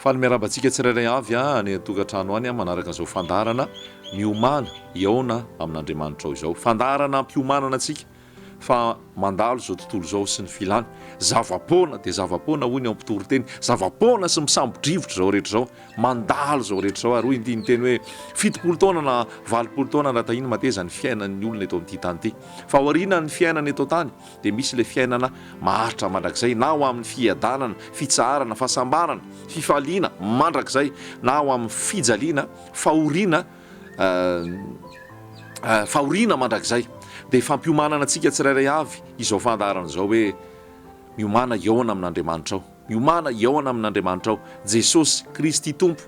Falmerabantsika tsirairay avy any tokantrano any manaraka izao fandarana miomana eona amin'Andriamanitra ao izao. Fandarana mpiomanana antsika fa mandalo izao tontolo izao sy ny filany. Zavapoana dia zavapoana hoy ny ao am-pitory-teny. Zavapoana sy misambo-drivotra izao rehetra izao. Mandalo izao rehetra izao ary hoy ny teny hoe 70 taona na 80 taona raha tahiny mateza ny fiainan'ny olona eto amin'ity tany ity. Fa aoriana ny fiainana eto tany dia misy ilay fiainana maharitra mandrakizay na ho amin'ny fiadanana, fitsaharana, fahasambarana, fifaliana mandrakizay na ho amin'ny fijaliana, fahoriana mandrakizay. Dia fampiomanana antsika tsirairay avy izao fandarana izao hoe miomana eona amin'Andriamanitra ao, miomana eona amin'Andriamanitra ao. Jesosy Kristy Tompo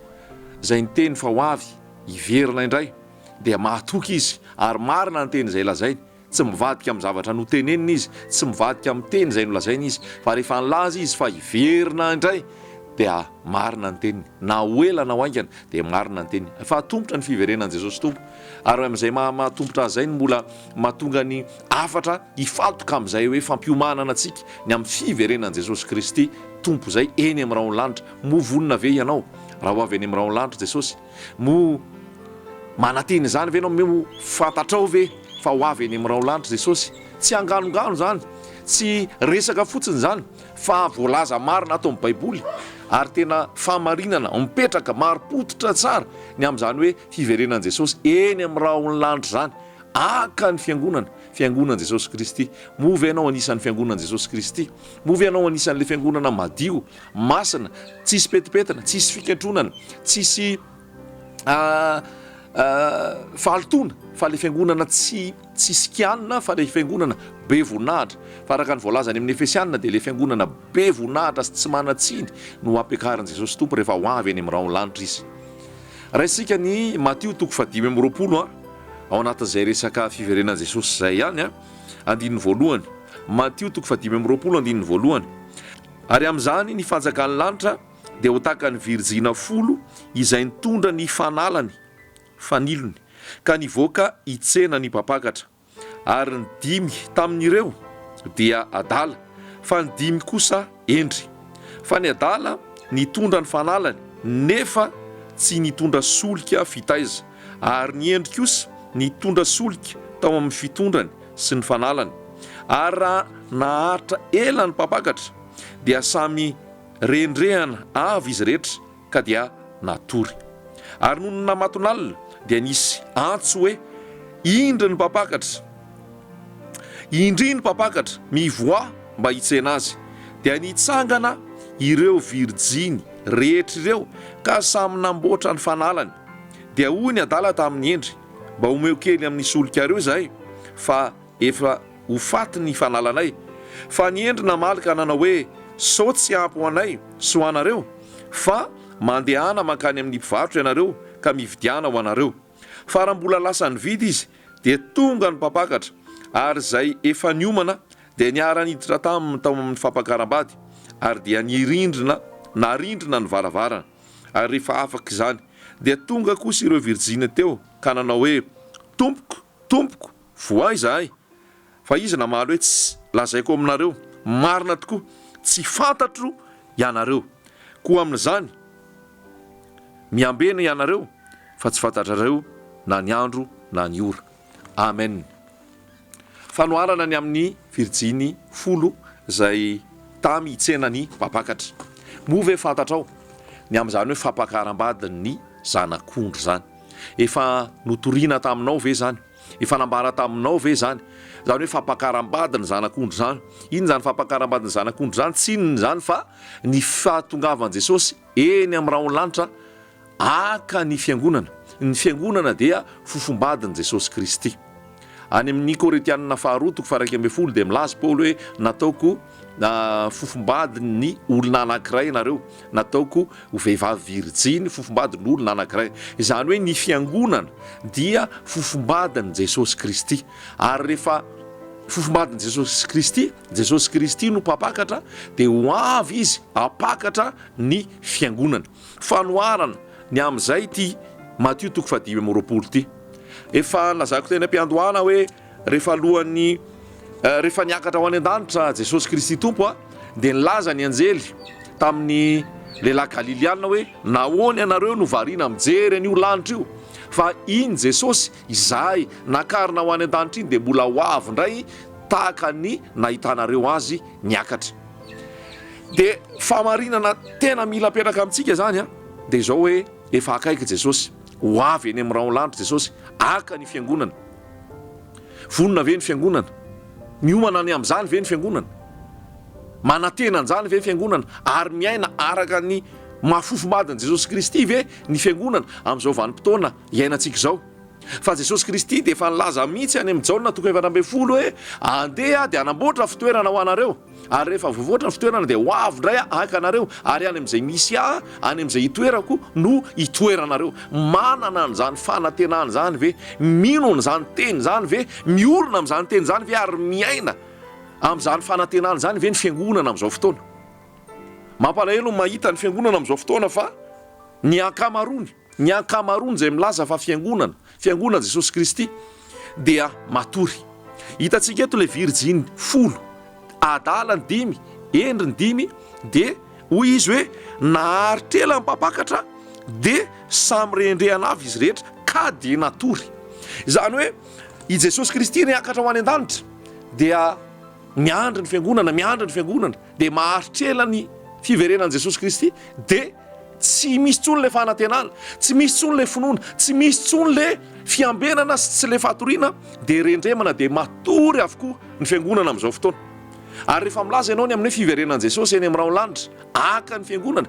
izay niteny fa ho avy hiverina indray dia mahatoky izy ary marina ny teny izay lazainy. Tsy mivadika amin'ny zavatra notenenina izy, tsy mivadika amin'ny teny izay nolazainy izy, fa rehefa nilaza izy fa hiverina indray dia marina ny teniny, na ho ela na ho aingana dia marina ny teniny. Fa tompotra ny fiverenan'i Jesosy Tompo ary amin'izay mahatompotra izay ny mbola mahatonga ny afatra hifatoka amin'izay hoe fampiomanana antsika ny amin'ny fiverenan'i Jesosy Kristy Tompo izay eny amin'ny raho ny lanitra. Mo vonona ve ianao raha ho avy eny amin'ny raho ny lanitra Jesosy? Mo manateny izany ve ianao? Mo fantatrao ve fa ho avy eny amin'ny raho ny lanitra Jesosy? Tsy anganongano zany, tsy resaka fotsiny zany, fa voalaza marina ato amin'ny Baiboly ary tena famarinana mipetraka mari-pototra tsara ny amin'izany hoe fiverenan'i Jesosy eny amin'ny raho ny lanitra zany. Aka ny fiangonan'i Jesosy Kristy. Movy ianao anisan'ny fiangonan'i Jesosy Kristy. Movy ianao anisan'ilay fiangonana madio, masina, tsisy petipetina, tsisy fikentronana, tsisy fahaltona, fa ilay fiangonana tsy sikianina, fa ilay fiangonana be voninahitra. Fa araka ny voalazany amin'ny Efesianina dia ilay fiangonana be voninahitra sy tsy manatsiny no ampiakaran'i Jesosy Tompo rehefa ho avy eny amin'ny raho ny lanitra izy. Raisika ny Matio 5:20 ao anatin'izay resaka fiverenan'i Jesosy izay ihany andininy voalohany. Matio 5:20 andininy voalohany. Ary amin'izany ny fanjakan'ny lanitra dia ho tahaka ny virijina 10 izay nitondra ny fanilony ka nivoaka hitsena ny mpapakatra. Ary ny 5 tamin'ireo dia adala, fa ny 5 kosa endry. Fa ny adala nitondra ny fanalany nefa tsy nitondra solika fitaiza, ary ny endry kosa nitondra solika tao amin'ny fitondrany sy ny fanalany. Ary raha naharitra ela ny mpapakatra dia samy rendrehana avy izy rehetra ka dia natory. Ary noho ny namatonalina dia nisy antso hoe indry ny mpapakatra, indry ny mpapakatra mivoa mba hitsena azy. Dia nitsangana ireo virijiny rehetra ireo ka samy namboatra ny fanalany. Dia hoy ny adala tamin'ny endry, mba homeo kely amin'ny solika ireo izahay, fa efa ho faty ny fanalanay. Fa ny endry namalika nanao hoe sao tsy ampy ho anay sy ho anareo, fa mandehana mankany amin'ny mpivarotra ianareo ka mividiana ho anareo. Fa raha mbola lasa nividy izy dia tonga ny mpapakatra, ary izay efa niomana dia niara-niditra tao amin'ny fampakaram-bady, ary dia narindrina ny varavarana. Ary rehefa afaka izany dia tonga kosa ireo virijina teo ka nanao hoe tompoko, voa izahay. Fa izy namaly hoe tsy lazaiko aminareo, marina tokoa, tsy fantatro ianareo. Koa amin'izany miambena ianareo fa tsy fantatrareo na ny andro na ny ora. Amen. Fanoharana ny amin'ny virijiny 10 izay tamy hitsena ny mpapakatra. Moa ve fantatrao ny amin'izany hoe fampakaram-badiny ny zanak'ondry zany? Efa notoriana taminao ve zany? Efa nambara taminao ve zany? Zany hoe fampakaram-badiny zanak'ondry zany. Ino zany fampakaram-badiny zanak'ondry zany? Tsy inona zany fa ny fahatongavan'i Jesosy eny amin'ny raho ny lanitra aka ny fiangonana. Ny fiangonana dia fofombadin'i Jesosy Kristy. Any amin'ny Koretianina 2:12 dia milaza Paoly hoe nataoko fofombadiny ny olona anankiray ianareo, nataoko ho vehivavy virijiny fofombadiny olona anankiray. Izany hoe ny fiangonana dia fofombadin'i Jesosy Kristy. Ary rehefa fofombadin'i Jesosy Kristy no mpapakatra dia ho avy izy apakatra ny fiangonana. Fanoharana ny amin'izay ty Matio 5:20 ty. Efa lazako tena mpiandohana hoe rehefa niakatra ho any an-danitra Jesosy Kristy Tompo dia nilaza ny anjely tamin'ny lehilahy galiliana hoe nahoany ianareo no variana mijery an'io lanitra io fa iny Jesosy izahay nakarina ho any an-danitra iny dia mbola ho avy indray tahaka ny nahitanareo azy niakatra. Dia famarinana tena mila apetraka amintsika zany a dia izao hoe efa akaiky Jesosy ho avy eny amin'ny raha lanitra Jesosy aka ny fiangonana. Vonona ve ny fiangonana? Miomana ny amin'izany ve ny fiangonana? Manantena an'izany ve ny fiangonana ary miaina araka ny mahafofomadin' Jesosy Kristy ve ny fiangonana amin'izao vanim-potoana iainantsika izao? Fa Jesosy Kristy dia efa nilaza mihitsy any amin'ny Jaona 4:10 hoe andeha dia anamboatra fitoerana ho anareo ary rehefa voavoatra ny fitoerana dia ho avy indray aka anareo ary any amin'izay misy any amin'izay hitoerako no hitoeranareo. Manana an'izany fanantenana zany ve? Mino n'izany teny zany ve? Miorona amin'izany teny zany ve ary miaina amin'izany fanantenana zany ve ny fiangonana amin'izao fotoana? Mampalahelo mahita ny fiangonana amin'izao fotoana fa ny ankamarony izay milaza fa fiangonana Jesosy Kristy dia matory. Hitantsika eto le virginy 10, adalany 5, endriny 5 dia hoy izy hoe naharitrela ny mpapakatra dia samy rendrehana avy izy rehetra ka dia natory. Izany hoe i Jesosy Kristy niakatra ho any an-danitra dia miandry ny fiangonana dia maharitrela ny fiverenan'i Jesosy Kristy dia tsy misy tsony le fanantenana, tsy misy tsony le finoana, tsy misy tsony le fiambenana sy tsy le fatoriana dia rendremana dia matory avokoa ny fiangonana amin'izao fotoana. Ary rehefa milaza ianao ny amin'ny fiverenan'i Jesosy eny amin'ny raha lanitra aka ny fiangonana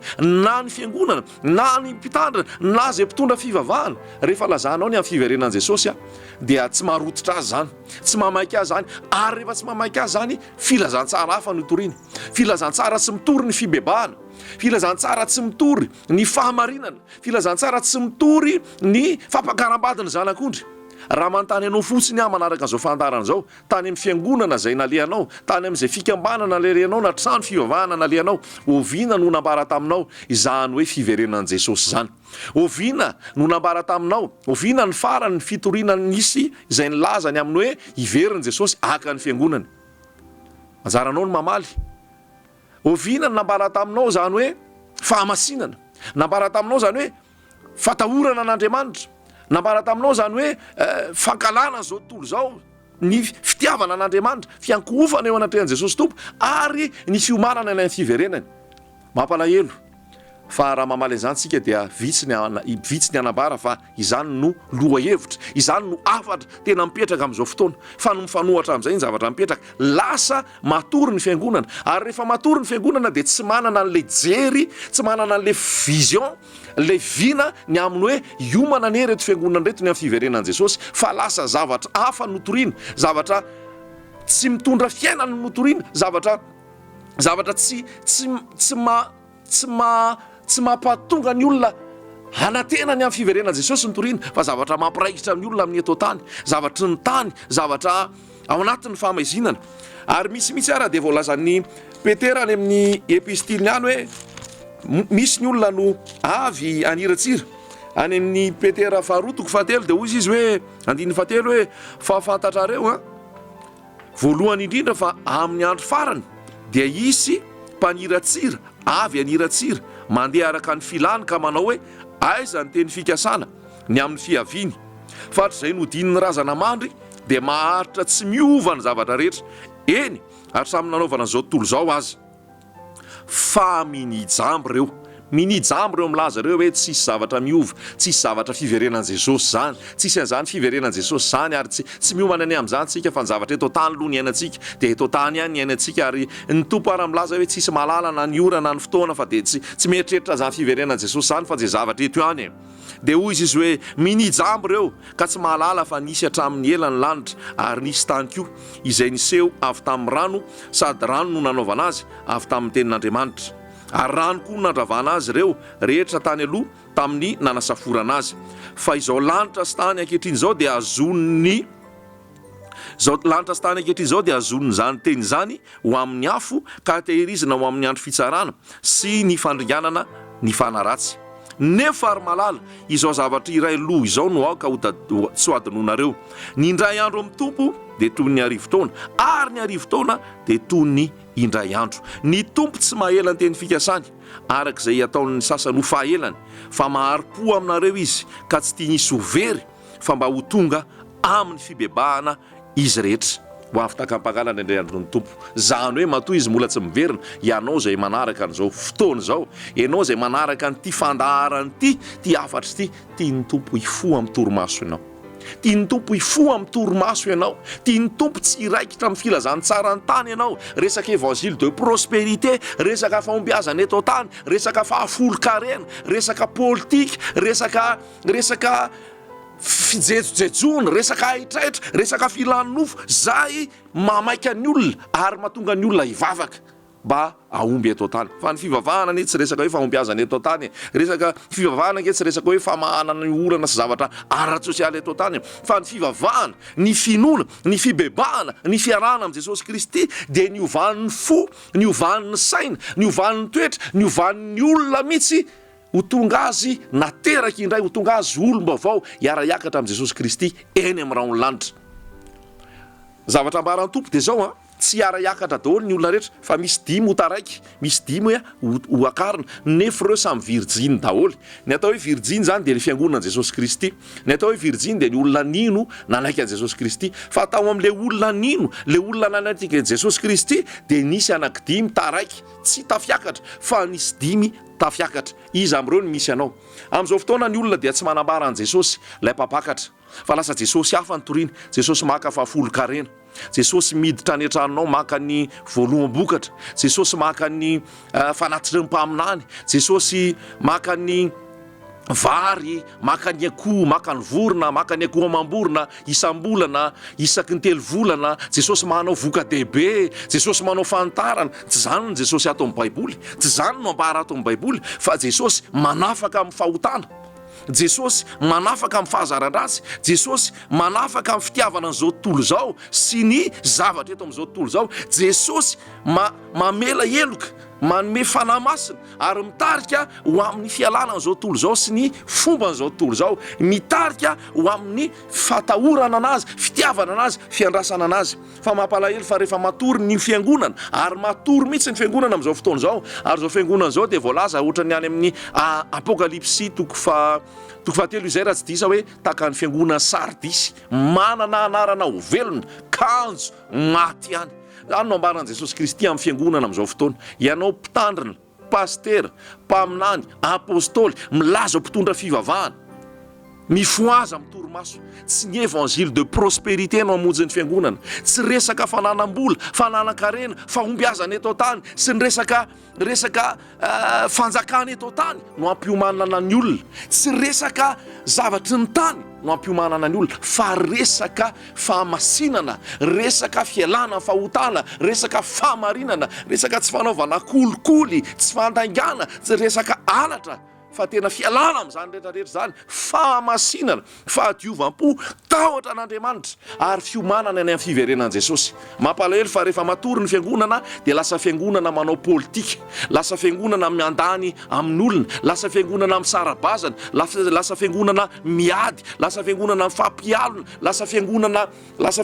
na ny mpitandrina na izay mpitondra fivavahana, rehefa lazanao ny amin'ny fiverenan'i Jesosy dia tsy maharototra azy zany, tsy mamaika azy zany, ary rehefa tsy mamaika azy zany filazantsara hafa no toriana, filazantsara tsy mitory ny fibebahana, filazantsara tsy mitory ny fahamarinana, filazantsara tsy mitory ny fampakaram-badiny zanak'ondry. Raha manontany ianao fotsiny manaraka an'izao fandarana izao, tany amin'ny fiangonana izay nalehanao, tany amin'izay fikambanana nalehanao na trano fivavahana nalehanao, oviana no nambara taminao izany hoe fiverenan'i Jesosy zany. Oviana no nambara taminao, oviana ny farany ny fitoriana nisy izay nilazany amin'ny hoe iverin'i Jesosy aka ny fiangonana. Anjaranao ny mamaly. Oviana no nambara taminao zany hoe fahamasinana, nambara taminao zany hoe fatahorana an'Andriamanitra, nambara taminao zany hoe fankalana zao tontolo zao, ny fitiavana an'Andriamanitra, fiankofana eo anatrehan'i Jesosy Tompo ary ny fiomanana ny fiverenany. Mampalahelo fa raha mamaly izany tsika dia vitsy ny anambara fa izany no loha hevitra, izany no afatra tena mipetraka amin'izao fotoana, fa no mifanohatra amin'izay ny zavatra mipetraka, lasa matory ny fiangonana. Ary rehefa matory ny fiangonana dia tsy manana an'ilay jery, tsy manana an'ilay vision, le vina ny aminy hoe iomana ny reto fiangonana reto ny amin'ny fiverenan'i Jesosy, fa lasa zavatra hafa notoriana, zavatra tsy mitondra fiainana notoriana, zavatra tsy mampatonga ny olona hanatena ny amin'ny fiverenan'i Jesosy notoriana, fa zavatra mampiraikitra amin'ny olona amin'ny eto tany, zavatra ny tany, zavatra ao anatin'ny fahamazinana. Ary misy ara dia voalazan'ny Petera any amin'ny epistiliny any hoe misy ny olona no avy anirantsira any amin'ny Petera 2:7 dia hoy izy hoe 9:7 hoe fahafantatrareo voalohany indrindra fa amin'ny andro farany dia isy mpaniratsira avy anirantsira mandeha araka ny filany ka manao hoe aiza ny teny fikasana ny amin'ny fiaviany, fatra izay no dininy razana mandry dia maharitra tsy miova ny zavatra rehetra, eny ary samy nanaovana an'izao tontolo izao azy. Fa minijambo reo milaza reo hoe tsisy zavatra miova, tsisy zavatra fiverenan'i Jesosy zany, tsisy an'izany fiverenan'i Jesosy zany ary tsy miomana any amin'izany tsika fa ny zavatra eto tany aloha ny iainantsika dia eto tany ihany ny iainantsika. Ary ny tompo ary milaza hoe tsisy malala na ny ora na ny fotoana fa dia tsy mieritreritra zany fiverenan'i Jesosy zany fa zay zavatra eto ihany. Dia hoy izy hoe minijambo reo ka tsy mahalala fa nisy hatramin'ny ela ny lanitra ary nisy tany koa izay niseho avy tamin'ny rano, sady rano no nanaovana azy avy tamin'ny tenin'Andriamanitra. Ary rano koa nandravana azy ireo rehetra tany aloha tamin'ny nanasaforana azy. Fa izao lanitra sy tany ankehitriny izao dia azon'ny zany teny zany ho amin'ny afo ka tehirizina ho amin'ny andro fitsarana sy ny fandringanana ny fanaratsy. Nefa ary malala izao zavatra iray loha izao no aoka tsy ho adinonareo. Ny indray andro amin'ny tompo dia toy ny arivo taona, ary ny arivo taona dia toy ny indray andro. Ny tompo tsy mahaela ny teny fikasany arak'izay ataon'ny sasany ho fahaelany, fa maharo-po aminareo izy ka tsy tia nisy ho very fa mba ho tonga amin'ny fibebahana izy rehetra. Ho avy takam-pangalana indray andro ny tompo. Zany hoe matoa izy mbola tsy miverina, ianao zay manaraka an'izao fotoana izao, ianao zay manaraka an'ity fandaharany ty afatry ty, tian'ny tompo hifoha amin'ny torimaso ianao. Tian'ny tompo hifoha amin'ny torimaso ianao. Tian'ny tompo tsy hiraikitra amin'ny filazany tsara ny tany ianao. Resaka évangile de prospérité, resaka fahombiazana eto tany, resaka fahafolo-karena, resaka politika, resaka fijejojejona, resaka aitraitra, resaka filanofo, zay mamaika ny olona ary mahatonga ny olona hivavaka mba ahomby eto tany. Fa ny fivavahana anie tsy resaka hoe fahombiazana eto tany, resaka fivavahana anie tsy resaka hoe famahana ny olana sy zavatra ara-tsosialy eto tany, fa ny fivavahana, ny finoana, ny fibebahana, ny fiarahana amin'ny Jesosy Kristy dia ny ovan'ny fo, ny ovan'ny saina, ny ovan'ny toetra, ny ovan'ny olona mihitsy ho tonga azy nateraka indray, ho tonga azy olom-baovao hiara-hiakatra amin'ny Jesosy Kristy eny amin'ny raha lanitra. Zavatra ambaran'ny tompo dia zao tsy hiara-hiakatra daholo ny olona rehetra, fa misy dimy ho taraiky, misy dimy ho akarina, nefa ireo samy virjiny daholo. Ny atao hoe virjiny zany dia ny fiangonan'i Jesosy Kristy. Ny atao hoe virjiny dia ny olona nino nanaiky an'i Jesosy Kristy. Fa tao amin'ilay olona nino, le olona nanaiky an'i Jesosy Kristy dia nisy anankidimy taraiky tsy tafiakatra, fa nisy dimy tafiakatra. Izy amin'ireo no misy anao. Amin'izao fotoana ny olona dia tsy manambara an'i Jesosy lay mpapakatra, fa lasa Jesosy hafa ny toriana. Jesosy maka fahafolo-karena, Jesosy miditra any an-tranonao maka ny voaloham-bokatra, Jesosy maka ny fanatitrim-paminany, Jesosy maka ny vary, maka ny akoho, maka ny vorona, maka ny akoho amam-borona isam-bolana, isaky ny 3 volana. Jesosy manao voka-dehibe, Jesosy manao fantarana. Tsy zany no Jesosy ato amin'ny baiboly, tsy zany no ambara ato amin'ny baiboly, fa Jesosy manafaka amin'ny fahotana, Jesosy manafaka amin'ny fahazaran-dratsy, Jesosy manafaka amin'ny fitiavana n'izao tontolo izao sy ny zavatra eto amin'izao tontolo izao. Jesosy mamela heloka, manome fanahy masina ary mitarika ho amin'ny fialana n'izao tontolo izao sy ny fomba n'izao tontolo izao, mitarika ho amin'ny fatahorana anazy, fitiavana anazy, fiandrasana anazy. Fa mampalahelo fa rehefa matory ny fiangonana, ary matory mihitsy ny fiangonana amin'izao fotoana izao, ary izao fiangonana izao dia voalaza ohatra ny any amin'ny apokalipsy toko fahatelo izay raha tsy disa hoe taka ny fiangonana Sardisy, manana anarana ho velona, kanjo maty ihany. Zany no ambaran'i Jesosy Kristy amin'ny fiangonana amin'izao fotoana. Ianao mpitandrina, pastera, mpaminany, apôstôly, milaza ho mpitondra fivavahana, mifoaza amin'ny torimaso. Tsy ny évangile de prospérité no hamonjy ny fiangonana, tsy resaka fananam-bola, fananan-karena, fahombiazana eto tany sy ny resaka fanjakana eto tany no hampiomanana ny olona, tsy resaka zavatry ny tany no hampiomanana ny olona, fa resaka fahamasinana, resaka fialana fahotana, resaka fahamarinana, resaka tsy fanaovana kolikoly, tsy fandaingana, tsy resaka alatra, fa tena fialana amin'izany rehetrarehetra zany, fahamasinana, fahadiovam-po, tahotra an'Andriamanitra ary fiomanana ny amin'ny fiverenan'i Jesosy. Mampalahelo fa rehefa matory ny fiangonana dia lasa fiangonana manao politika, lasa fiangonana miandany amin'ny olona, lasa fiangonana misara-bazana, lasa fiangonana miady, lasa fiangonana mifampialona, lasa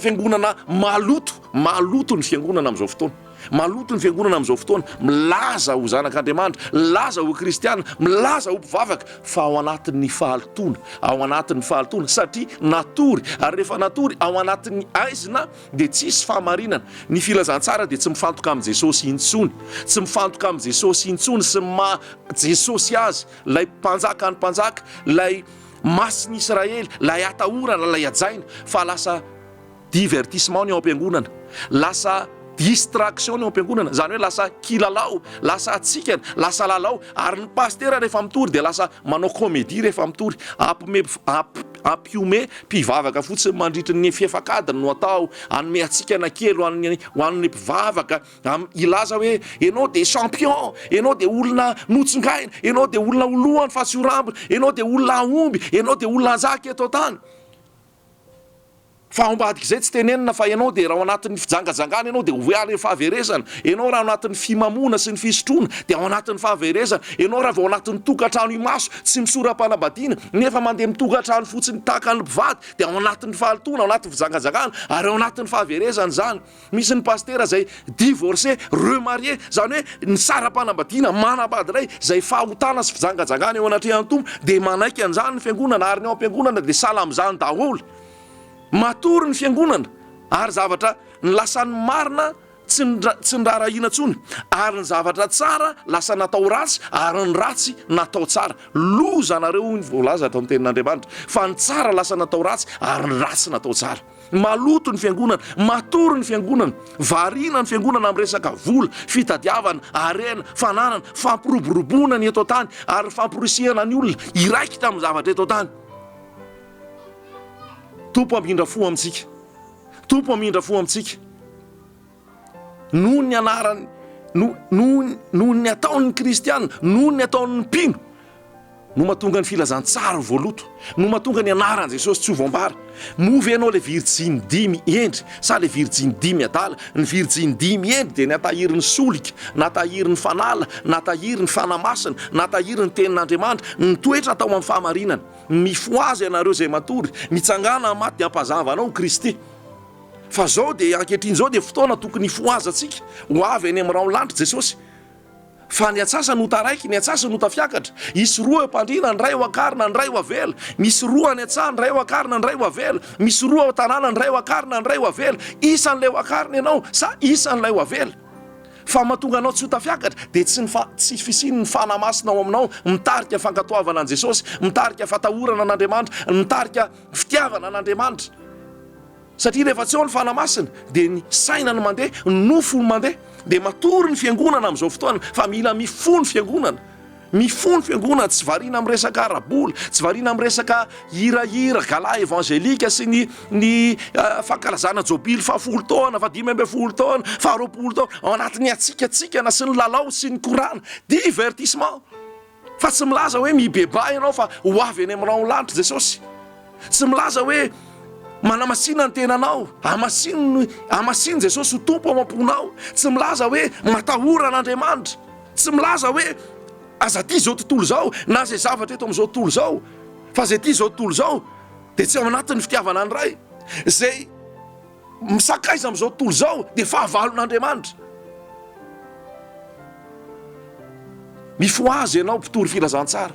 fiangonana maloto ny fiangonana amin'izao fotoana. Maloto ny fiangonana amin'izao fotoana, milaza ho zanak'Andriamanitra, milaza ho kristiana, milaza ho mpivavaka, fa ao anatin'ny fahalitoana, satria natory, ary rehefa natory ao anatin'ny aizina dia tsisy fahamarinana. Ny filazantsara dia tsy mifantoka amin'ny Jesosy intsony, tsy mifantoka amin'ny Jesosy intsony sy Jesosy azy, lay mpanjaka ny mpanjaka, lay masin'ny Israely, lay atahorana, lay ajaina, fa lasa divertissement ny ao am-piangonana, lasa distraction ny ao am-piangonana, zany hoe lasa kilalao, lasa atsikana, lasa lalao. Ary ny pastera rehefa mitory dia lasa manao comédie rehefa mitory, ampiome mpivavaka fotsiny mandritry ny fiefakadiny no atao, anome atsikana kely ho an'ny mpivavaka, ilaza hoe ianao dia champion, ianao dia olona notsongaina, ianao dia olona olohan'ny fahatsiorambina, ianao dia olona ahomby, ianao dia olona anjaka eto tany. fa ambadika izay tsy tenenina fa ianao de raha ao anatin'ny fijangajangana ianao de hoary fahaverezana, ianao raha ao anatin'ny fimamona sy ny fisotroana de ao anatin'ny fahaverezana, ianao raha vao ao anatin'ny tokantrano imaso tsy misora-panambadiana nefa mandeha mitokantrano fotsiny tahaka ny mpivady de ao anatin'ny fahalitoana, ao anatin'ny fijangajangana ary ao anatin'ny fahaverezana zany. Misy ny pastera zay divorcé remarié, zany hoe ny sara-panambadiana manambady ray zay fahotana sy fijangajangana eo anatrehan'ny tompo de manaiky an'izany ny fiangonana ary ny ao am-piangonana de sala am'izany daholo. Matory ny fiangonana ary zavatra ny lasan'ny marina tsy ny rarahina tsony ary ny zavatra tsara lasa natao ratsy ary ny ratsy natao tsara. Loza nareo ny voalaza atao amin'ny tenin'Andriamanitra fa ny tsara lasa natao ratsy ary ny ratsy natao tsara. Maloto ny fiangonana, matory ny fiangonana, variana ny fiangonana amin'ny resaka vola, fitadiavana, arena, fananana, fampiroboroboana ny eto tany ary famporisihana ny olona iraikitra amin'ny zavatra eto tany. Tompo amindra fo amintsika, tompo amindra fo amintsika. Noho ny anarany, noho ny ataon'ny kristianina, noho ny ataon'ny mpino, no mahatonga ny filazantsara voaloto, no mahatonga ny anaran'i Jesosy tsy ho voambara. Movy ianao le virjiny 10 endry sa le virjiny 10 adala. Ny virjiny 10 endry de natahirin'ny solika, natahirin'ny fanala, natahirin'ny fanamasina, natahirin'ny tenin'Andriamanitra, ny toetra atao amin'ny fahamarinana. Mifoazy ianareo zay matory, mitsangana maty ampazava anao Kristy. Fa zao de ankehitriny zao de fotoana tokony ifoazatsika ho avy any amin'ny raolanitra Jesosy. Fa ny atsasany ho taraiky, ny atsasany ho tafiakatra. Isy roa eo am-pandriana, ny ray ho akarina, ny ray ho avela. Misy roa any an-tsaha, ny ray ho akarina, ny ray ho avela. Misy roa ao tanàna, ny ray ho akarina, ny ray ho avela. Isan'ilay ho akarina ianao sa isan'ilay ho avela. Fa mahatonga anao tsy ho tafiakatra de tsy fisiny ny fanamasina ao aminao, mitarika fankatoavana an' Jesosy, mitarika fatahorana an'Andriamanitra, mitarika fitiavana an'Andriamanitra. Satria rehefa tsy ao ny fanamasina de ny saina no mandeha, ny nofo no mandeha. De matory ny fiangonana amin'izao fotoana fa mila mifo ny fiangonana. Mifo ny fiangonana, tsy variana amin'ny resaka arabola, tsy variana amin'ny resaka hirahira, gala evangelika sy ny fankalazana jobily fa 10 taona, fa 15 taona, fa 20 taona ao anatin'ny atsikatsikana sy ny lalao sy ny korana, divertissement. Fa tsy milaza hoe mibeba ianao fa ho avy any amin'ny raolanitra Jesosy. Tsy milaza hoe manamasina ny tenanao, amasiny Jesosy ho tompo amam-ponao. Tsy milaza hoe matahora an'Andriamanitra. Tsy milaza hoe aza ty zao tontolo zao na zay zavatra eto amin'izao tontolo zao, fa zay ty zao tontolo zao de tsy ao anatin'ny fitiavana ny ray. Zay misakaiza amin'izao tontolo zao de fahavalon'Andriamanitra. Mifoazy ianao mpitory filazantsara.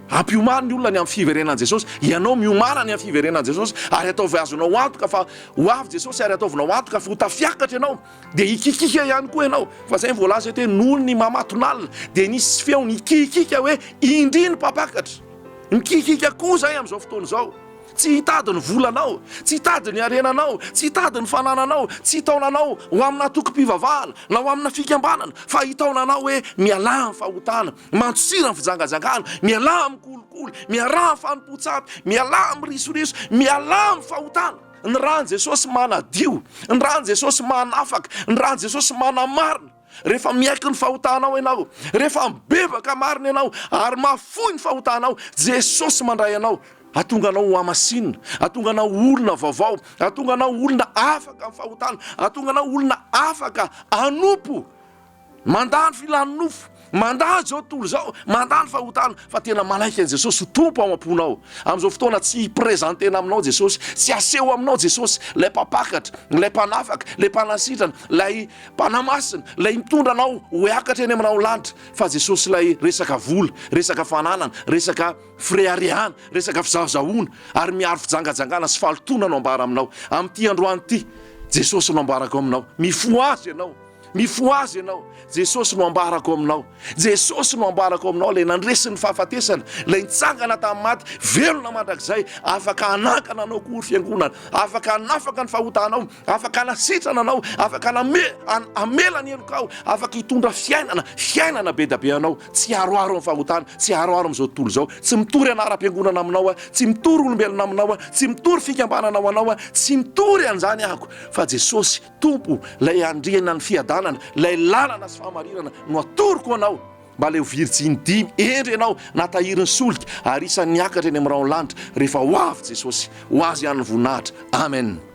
Ampiomana ny olona ny amin'ny fiverenan'i Jesosy, ianao miomana ny amin'ny fiverenan'i Jesosy ary ataovy azonao antoka fa ho avy Jesosy ary ataovinao antoka fa ho tafiakatra ianao de ikikika ihany koa ianao. Fa zay voalaza hoe noho ny mamatonalina de nisy feony ikikika hoe indriny mpapakatra. Mikikika koa zay amin'izao fotoana izao. Tsy hitady ny volanao, tsy hitady ny arenanao, tsy hitady ny fanananao, tsy hitaonanao ho amina tokom-pivavahana na ho amina fikambanana, fa hitaonanao hoe miala amin'ny fahotana, mantsira ny fijangajangana, miala amin'ny kolikoly, miala amin'ny fanompotsapy, miala amin'ny risoriso, miala amin'ny fahotana. Ny rahan'i Jesosy manadio, ny rahan'i Jesosy manafaka, ny rahan'i Jesosy manamarina. Rehefa miaiky ny fahotanao ianao, rehefa mibebaka marina ianao ary mafoy ny fahotanao, Jesosy mandray anao. Atonga anao amasinina, atonga anao olona vaovao, atonga anao olona afaka amin'ny fahotana, atonga anao olona afaka anompo, mandany filany nofo, mandany zao tontolo zao, mandany fahotana. Fa tena malaika an'i Jesosy ho tompo amam-ponao. Amin'izao fotoana tsy hiprezantena aminao Jesosy, tsy aseho aminao Jesosy lay mpapakatra, lay mpanafaka, lay mpanasitrana, lay mpanamasina, lay mitondra anao ho akatra eny aminao lanitra. Fa Jesosy lay resaka vola, resaka fananana, resaka fireharehana, resaka fizahazahoana ary miaro fijangajangana sy fahalotona no ambara aminao. Amin'ity androany ity Jesosy no ambarako aminao. Mifoazy ianao, mifoazy ianao. Jesosy no ambarako aminao, Jesosy no ambarako aminao. Lay nandresy ny fahafatesana, lay nitsangana tamin'ny maty, velona mandrakizay, afaka anakana anao koa fiangonana, afaka anafaka ny fahotanao, afaka anasitrana anao, afaka amela ny elokao, afaka hitondra fiainana be da be anao. Tsy haroharo amin'ny fahotana, tsy haroharo amin'izao tontolo zao. Tsy mitory anara-piangonana aminao, tsy mitory olombelona aminao, tsy mitory fikambanana anao, tsy mitory an'izany ahako. Fa Jesosy tompo lay andriana ny fiadanana, lay lalana sy fahamarinana no atoroko anao. mba le ho virjiny dimy endry ianao natahirin'ny solika ary isan'ny niakatra eny amin'ny raonlanitra rehefa ho avy jesosy ho azy ihany ny voninahitra amen.